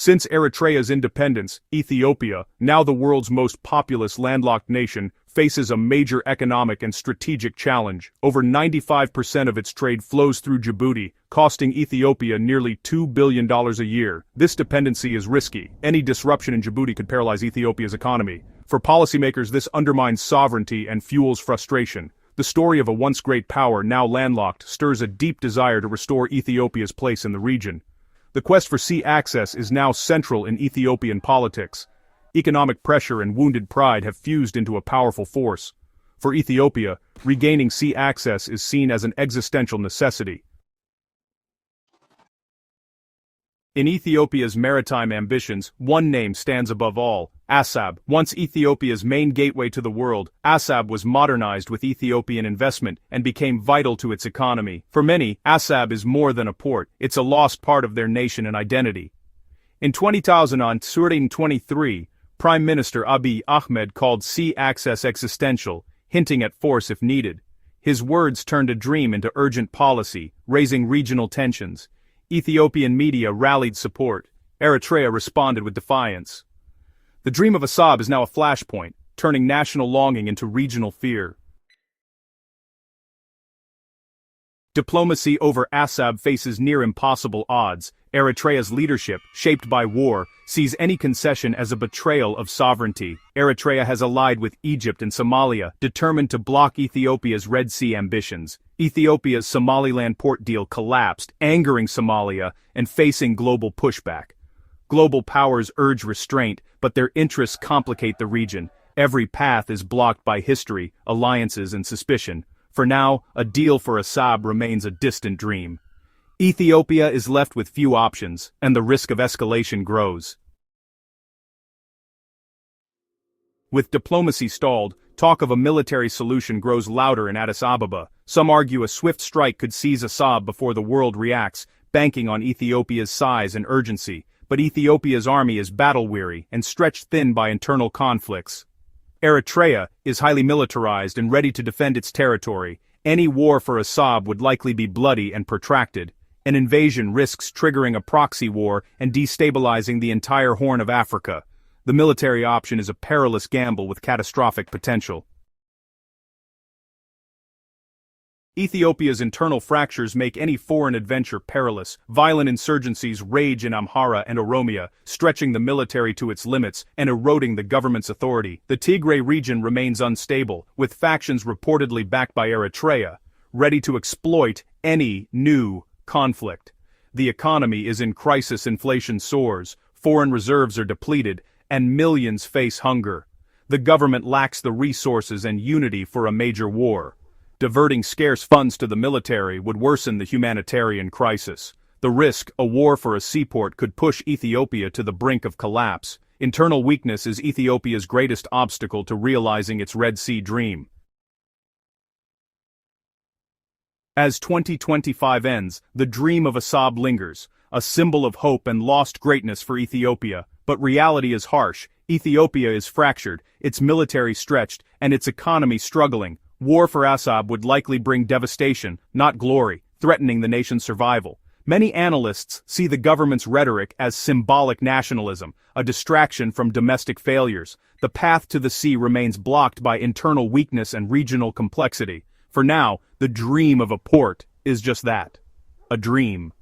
Since Eritrea's independence, Ethiopia, now the world's most populous landlocked nation, faces a major economic and strategic challenge. Over 95% of its trade flows through Djibouti, costing Ethiopia nearly $2 billion a year. This dependency is risky. Any disruption in Djibouti could paralyze Ethiopia's economy. For policymakers, this undermines sovereignty and fuels frustration. The story of a once great power, now landlocked, stirs a deep desire to restore Ethiopia's place in the region. The quest for sea access is now central in Ethiopian politics. Economic pressure and wounded pride have fused into a powerful force. For Ethiopia, regaining sea access is seen as an existential necessity. In Ethiopia's maritime ambitions, one name stands above all: Assab. Once Ethiopia's main gateway to the world, Assab was modernized with Ethiopian investment and became vital to its economy. For many, Assab is more than a port, it's a lost part of their nation and identity. In 2023, Prime Minister Abiy Ahmed called sea access existential, hinting at force if needed. His words turned a dream into urgent policy, raising regional tensions. Ethiopian media rallied support. Eritrea responded with defiance. The dream of Assab is now a flashpoint, turning national longing into regional fear. Diplomacy over Assab faces near impossible odds. Eritrea's leadership, shaped by war, sees any concession as a betrayal of sovereignty. Eritrea has allied with Egypt and Somalia, determined to block Ethiopia's Red Sea ambitions. Ethiopia's Somaliland port deal collapsed, angering Somalia and facing global pushback. Global powers urge restraint, but their interests complicate the region. Every path is blocked by history, alliances, and suspicion. For now, a deal for Assab remains a distant dream. Ethiopia is left with few options, and the risk of escalation grows. With diplomacy stalled, talk of a military solution grows louder in Addis Ababa. Some argue a swift strike could seize Assab before the world reacts, banking on Ethiopia's size and urgency. But Ethiopia's army is battle-weary and stretched thin by internal conflicts. Eritrea is highly militarized and ready to defend its territory. Any war for Assab would likely be bloody and protracted. An invasion risks triggering a proxy war and destabilizing the entire Horn of Africa. The military option is a perilous gamble with catastrophic potential. Ethiopia's internal fractures make any foreign adventure perilous. Violent insurgencies rage in Amhara and Oromia, stretching the military to its limits and eroding the government's authority. The Tigray region remains unstable, with factions reportedly backed by Eritrea, ready to exploit any new conflict. The economy is in crisis, inflation soars, foreign reserves are depleted, and millions face hunger. The government lacks the resources and unity for a major war. Diverting scarce funds to the military would worsen the humanitarian crisis. The risk, a war for a seaport, could push Ethiopia to the brink of collapse. Internal weakness is Ethiopia's greatest obstacle to realizing its Red Sea dream. As 2025 ends, the dream of Assab lingers, a symbol of hope and lost greatness for Ethiopia. But reality is harsh. Ethiopia is fractured, its military stretched, and its economy struggling. War for Assab would likely bring devastation, not glory, threatening the nation's survival. Many analysts see the government's rhetoric as symbolic nationalism, a distraction from domestic failures. The path to the sea remains blocked by internal weakness and regional complexity. For now, the dream of a port is just that, a dream.